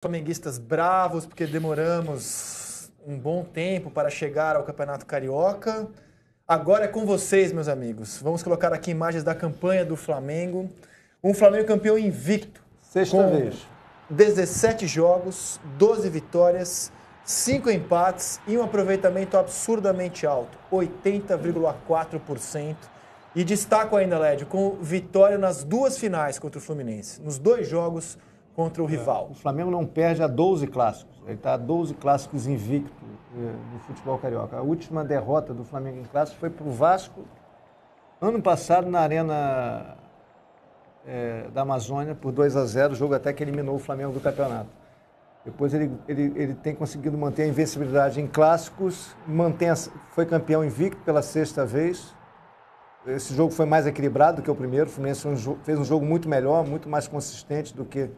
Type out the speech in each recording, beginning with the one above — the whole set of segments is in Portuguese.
Flamenguistas bravos, porque demoramos um bom tempo para chegar ao Campeonato Carioca. Agora é com vocês, meus amigos. Vamos colocar aqui imagens da campanha do Flamengo. Um Flamengo campeão invicto. Sexta vez. 17 jogos, 12 vitórias, 5 empates e um aproveitamento absurdamente alto, 80,4%. E destaco ainda, Lédio, com vitória nas duas finais contra o Fluminense, nos dois jogos contra o rival. O Flamengo não perde a 12 clássicos. Ele está a 12 clássicos invicto no futebol carioca. A última derrota do Flamengo em clássico foi para o Vasco, ano passado, na Arena da Amazônia, por 2-0, jogo até que eliminou o Flamengo do campeonato. Depois ele tem conseguido manter a invencibilidade em clássicos, foi campeão invicto pela sexta vez. Esse jogo foi mais equilibrado do que o primeiro. O Fluminense fez um jogo muito melhor, muito mais consistente do que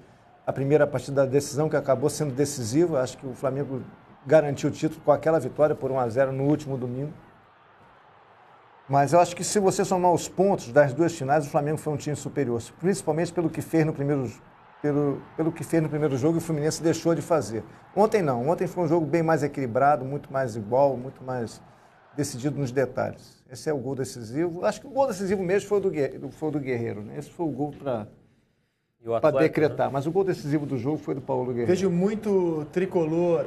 a primeira partida da decisão, que acabou sendo decisiva. Acho que o Flamengo garantiu o título com aquela vitória por 1-0 no último domingo. Mas eu acho que se você somar os pontos das duas finais, o Flamengo foi um time superior, principalmente pelo que fez no primeiro jogo e o Fluminense deixou de fazer. Ontem não, ontem foi um jogo bem mais equilibrado, muito mais igual, muito mais decidido nos detalhes. Esse é o gol decisivo. Acho que o gol decisivo mesmo foi o do Guerreiro, né? Esse foi o gol para decretar, né? Mas o gol decisivo do jogo foi do Paulo Guerreiro. Vejo muito tricolor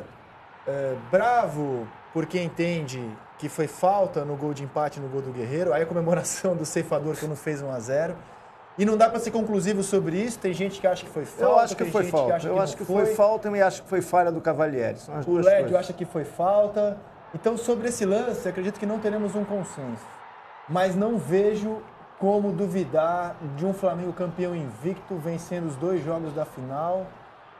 bravo porque entende que foi falta no gol de empate, no gol do Guerreiro. Aí a comemoração do ceifador quando fez 1-0. E não dá para ser conclusivo sobre isso. Tem gente que acha que foi falta. Eu acho que foi falta. Eu acho que foi falta e acho que foi falha do Cavalieri. São as duas coisas. O Lédio acha que foi falta. Então, sobre esse lance, acredito que não teremos um consenso. Mas não vejo como duvidar de um Flamengo campeão invicto, vencendo os dois jogos da final,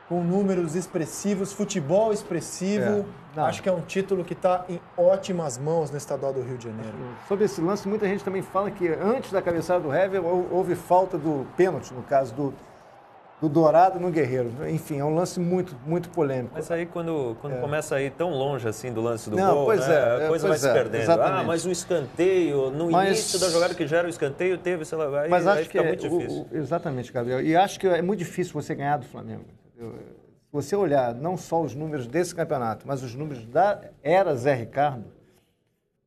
com números expressivos, futebol expressivo. Acho que é um título que está em ótimas mãos no Estadual do Rio de Janeiro. Sobre esse lance, muita gente também fala que antes da cabeçada do Hever houve falta do pênalti, no caso do Dourado no Guerreiro. Enfim, é um lance muito, muito polêmico. Mas aí quando começa a ir tão longe assim do lance do gol, a coisa vai se perdendo. Exatamente. Mas um escanteio, no início da jogada que gera o escanteio, teve, sei lá, aí fica muito difícil. Exatamente, Gabriel. E acho que é muito difícil você ganhar do Flamengo. Se você olhar não só os números desse campeonato, mas os números da era Zé Ricardo,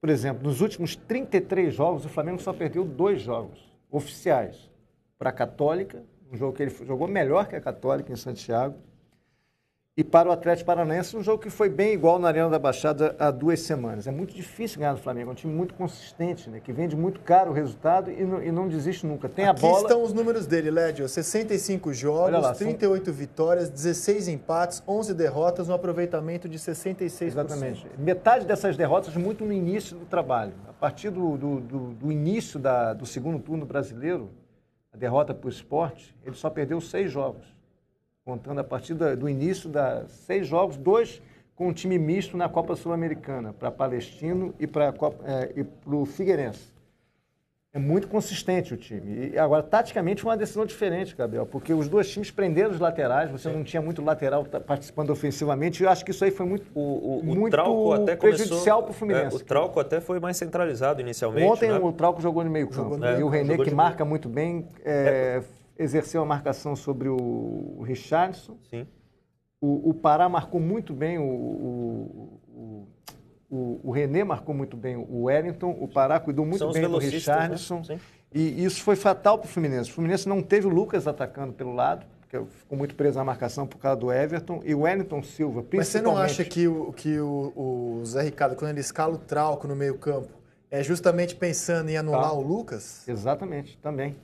por exemplo, nos últimos 33 jogos, o Flamengo só perdeu 2 jogos oficiais para a Católica, um jogo que ele jogou melhor que a Católica em Santiago, e para o Atlético Paranaense, um jogo que foi bem igual na Arena da Baixada há 2 semanas. É muito difícil ganhar do Flamengo, é um time muito consistente, né, que vende muito caro o resultado e não desiste nunca. Tem a bola. Aqui estão os números dele, Lédio. 65 jogos, lá, 38 vitórias, 16 empates, 11 derrotas, um aproveitamento de 66%. Exatamente. Metade dessas derrotas muito no início do trabalho. A partir do início do segundo turno brasileiro, a derrota para o Sport, ele só perdeu 6 jogos. Contando a partir do início da 6 jogos, 2 com um time misto na Copa Sul-Americana, para Palestino e para o Figueirense. É muito consistente o time. E agora, taticamente, foi uma decisão diferente, Gabriel, porque os dois times prenderam os laterais, você não tinha muito lateral participando ofensivamente, e eu acho que isso aí foi muito prejudicial para o Fluminense. O Trauco até foi mais centralizado inicialmente. Ontem, né? O Trauco jogou no meio campo. E o René, que marca muito bem, exerceu a marcação sobre o Richarlison. Sim. O Pará marcou muito bem, o René marcou muito bem o Wellington, o Pará cuidou muito bem do Richarlison. Né? E isso foi fatal para o Fluminense. O Fluminense não teve o Lucas atacando pelo lado, porque ficou muito preso na marcação por causa do Everton, e o Wellington Silva, principalmente. Mas você não acha que o Zé Ricardo, quando ele escala o Trauco no meio campo, é justamente pensando em anular o Lucas? Exatamente, também.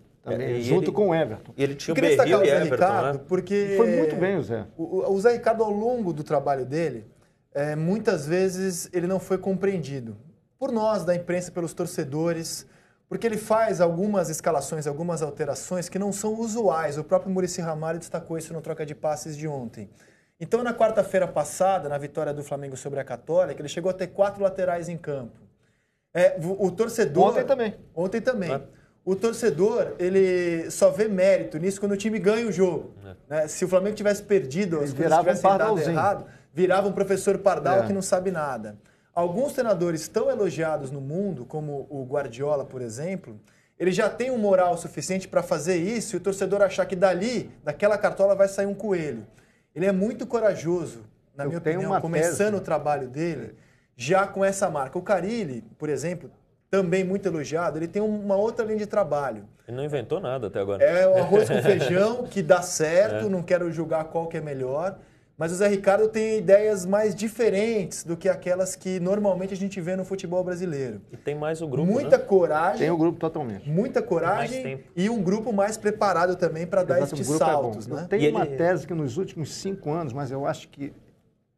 Junto com o Everton. E ele tinha o Berril e Everton, Ricardo, né? Porque foi muito bem o Zé. O Zé Ricardo, ao longo do trabalho dele, muitas vezes ele não foi compreendido. Por nós, da imprensa, pelos torcedores, porque ele faz algumas escalações, algumas alterações que não são usuais. O próprio Muricy Ramalho destacou isso no troca de passes de ontem. Então, na quarta-feira passada, na vitória do Flamengo sobre a Católica, ele chegou a ter 4 laterais em campo. O torcedor... Ontem também. O torcedor, ele só vê mérito nisso quando o time ganha o jogo. Né? Se o Flamengo tivesse perdido, as coisas tivessem dado errado, virava um professor Pardal que não sabe nada. Alguns treinadores tão elogiados no mundo, como o Guardiola, por exemplo, ele já tem um moral suficiente para fazer isso e o torcedor achar que daquela cartola vai sair um coelho. Ele é muito corajoso, na minha opinião, começando o trabalho dele, já com essa marca. O Carille, por exemplo, também muito elogiado, ele tem uma outra linha de trabalho. Ele não inventou nada até agora. É o arroz com feijão, que dá certo, não quero julgar qual que é melhor, mas o Zé Ricardo tem ideias mais diferentes do que aquelas que normalmente a gente vê no futebol brasileiro. E tem mais o grupo, muita coragem. Tem o grupo totalmente. Muita coragem e um grupo mais preparado também para dar esses saltos. Né? Tem uma tese que nos últimos 5 anos, mas eu acho que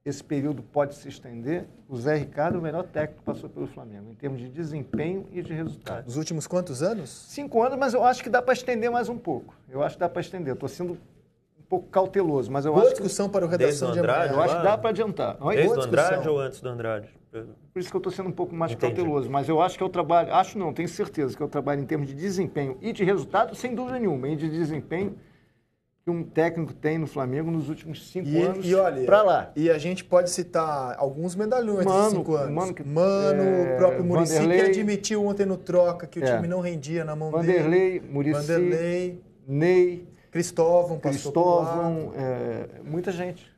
esse período pode se estender, o Zé Ricardo é o melhor técnico que passou pelo Flamengo, em termos de desempenho e de resultado. Nos últimos quantos anos? 5 anos, mas eu acho que dá para estender mais um pouco. Eu acho que dá para estender. Estou sendo um pouco cauteloso, mas eu Boa acho discussão para o Redação de Amanhã. Eu acho que dá para adiantar. Desde o Andrade ou antes do Andrade? Por isso que eu estou sendo um pouco mais cauteloso, mas eu acho que é o trabalho, acho não, tenho certeza que é o trabalho em termos de desempenho e de resultado, sem dúvida nenhuma, e de desempenho que um técnico tem no Flamengo nos últimos 5 anos para lá. E a gente pode citar alguns medalhões desses 5 anos. Mano, o próprio Muricy, que admitiu ontem no Troca que o time não rendia na mão dele. Muricy, Ney, Cristóvão, muita gente.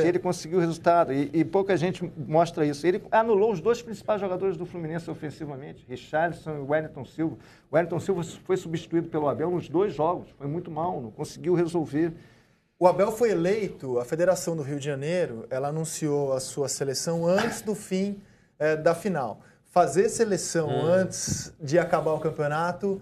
Ele conseguiu o resultado e pouca gente mostra isso. Ele anulou os 2 principais jogadores do Fluminense ofensivamente, Richarlison e Wellington Silva. O Wellington Silva foi substituído pelo Abel nos 2 jogos, foi muito mal, não conseguiu resolver. O Abel foi eleito, a Federação do Rio de Janeiro, ela anunciou a sua seleção antes do fim da final. Fazer seleção antes de acabar o campeonato,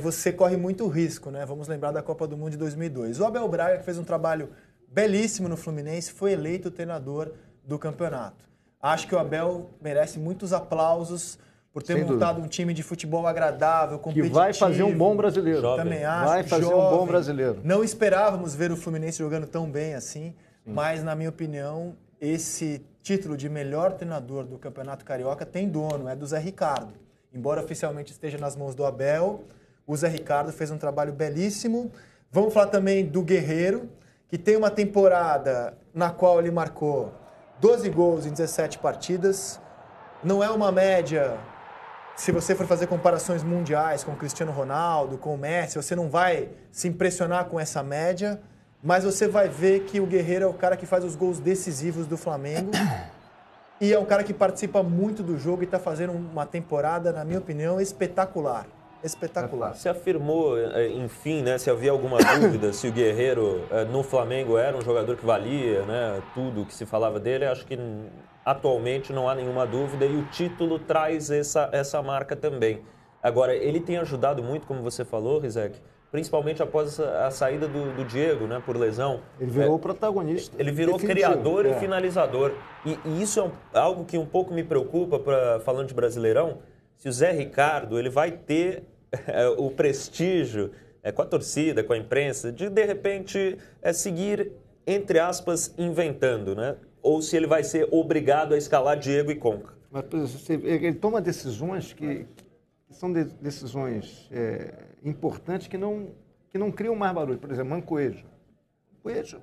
você corre muito risco, né? Vamos lembrar da Copa do Mundo de 2002. O Abel Braga, que fez um trabalho belíssimo no Fluminense, foi eleito treinador do campeonato. Acho que o Abel merece muitos aplausos por ter montado um time de futebol agradável, competitivo. Que vai fazer um bom brasileiro. Também acho. Vai fazer um bom brasileiro. Não esperávamos ver o Fluminense jogando tão bem assim, mas, na minha opinião, esse título de melhor treinador do Campeonato Carioca tem dono, é do Zé Ricardo. Embora oficialmente esteja nas mãos do Abel, o Zé Ricardo fez um trabalho belíssimo. Vamos falar também do Guerreiro, que tem uma temporada na qual ele marcou 12 gols em 17 partidas. Não é uma média, se você for fazer comparações mundiais com o Cristiano Ronaldo, com o Messi, você não vai se impressionar com essa média, mas você vai ver que o Guerreiro é o cara que faz os gols decisivos do Flamengo e é um cara que participa muito do jogo e está fazendo uma temporada, na minha opinião, espetacular. Espetacular. Você afirmou, enfim, né, se havia alguma dúvida se o Guerreiro no Flamengo era um jogador que valia, né, tudo que se falava dele. Acho que atualmente não há nenhuma dúvida e o título traz essa marca também. Agora, ele tem ajudado muito, como você falou, Rizek, principalmente após a saída do Diego, né, por lesão. Ele virou protagonista. Ele virou criador e finalizador. E isso é algo que um pouco me preocupa, falando de Brasileirão. Se o Zé Ricardo ele vai ter o prestígio com a torcida, com a imprensa, de repente seguir, entre aspas, inventando, né? Ou se ele vai ser obrigado a escalar Diego e Conca. Mas ele toma decisões que são decisões importantes que não criam mais barulho. Por exemplo, Mancoejo. Mancoejo,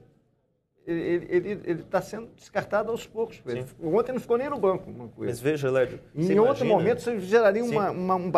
ele está sendo descartado aos poucos. Ontem não ficou nem no banco. Mas veja, Lédio, em outro momento você geraria um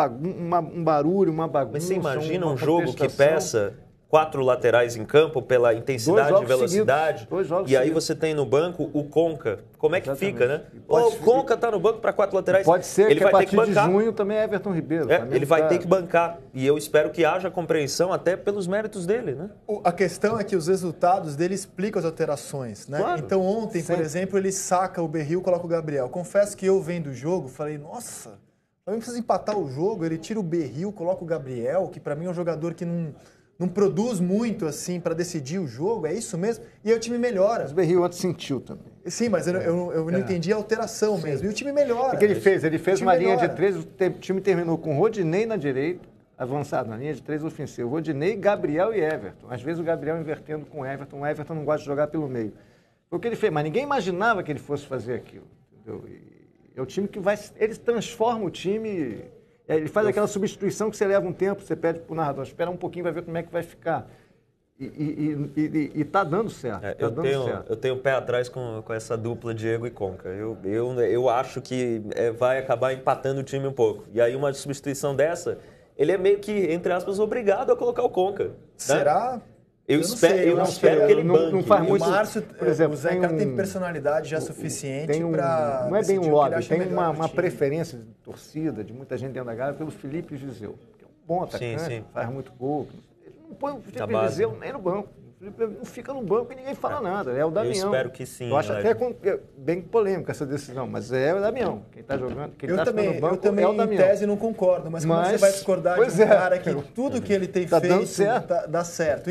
barulho, uma bagunça. Mas você imagina um jogo que peça 4 laterais em campo pela intensidade e velocidade. E aí você tem no banco o Conca. Como é que fica, né? O Conca está no banco para 4 laterais. Pode ser ele que a partir de junho também é Everton Ribeiro. Ele vai ter que bancar. E eu espero que haja compreensão até pelos méritos dele, né? A questão é que os resultados dele explicam as alterações, né? Claro. Então ontem, por exemplo, ele saca o Berril e coloca o Gabriel. Confesso que eu vendo o jogo, falei, nossa, o Flamengo precisa empatar o jogo, ele tira o Berril, coloca o Gabriel, que para mim é um jogador que não produz muito assim para decidir o jogo, é isso mesmo? E aí o time melhora. Mas o Berril ontem sentiu também. Sim, mas eu não entendi a alteração mesmo. E o time melhora. O que ele fez? Ele fez uma linha de 3, o time terminou com Rodinei na direita, avançado na linha de 3 ofensivo. Rodinei, Gabriel e Everton. Às vezes o Gabriel invertendo com o Everton não gosta de jogar pelo meio. Foi o que ele fez, mas ninguém imaginava que ele fosse fazer aquilo. Entendeu? É o time que vai... Ele transforma o time... Ele faz aquela substituição que você leva um tempo, você pede para o narrador, espera um pouquinho, vai ver como é que vai ficar. E está dando certo. Eu tenho o pé atrás com essa dupla Diego e Conca. Eu acho que vai acabar empatando o time um pouco. E aí uma substituição dessa, ele é meio que, entre aspas, obrigado a colocar o Conca. Né? Será? Eu não sei, espero que ele banque. Não faz E muito. o Márcio, por exemplo, o Zeca tem personalidade já suficiente para. Não é bem um lobby, tem uma preferência de torcida, de muita gente dentro da galera, pelo Felipe Giseu, que é um bom atacante, sim. faz muito gol. Ele não põe o Felipe base. Giseu nem no banco. O Felipe não fica no banco e ninguém fala nada. É o Damião. Eu espero que sim. Eu acho até bem polêmica essa decisão, mas é o Damião. Quem está jogando, quem está ficando no banco eu também, é o Damião. em tese, não concordo, mas como você vai discordar de um cara que tudo que ele tem feito dando certo. dá certo?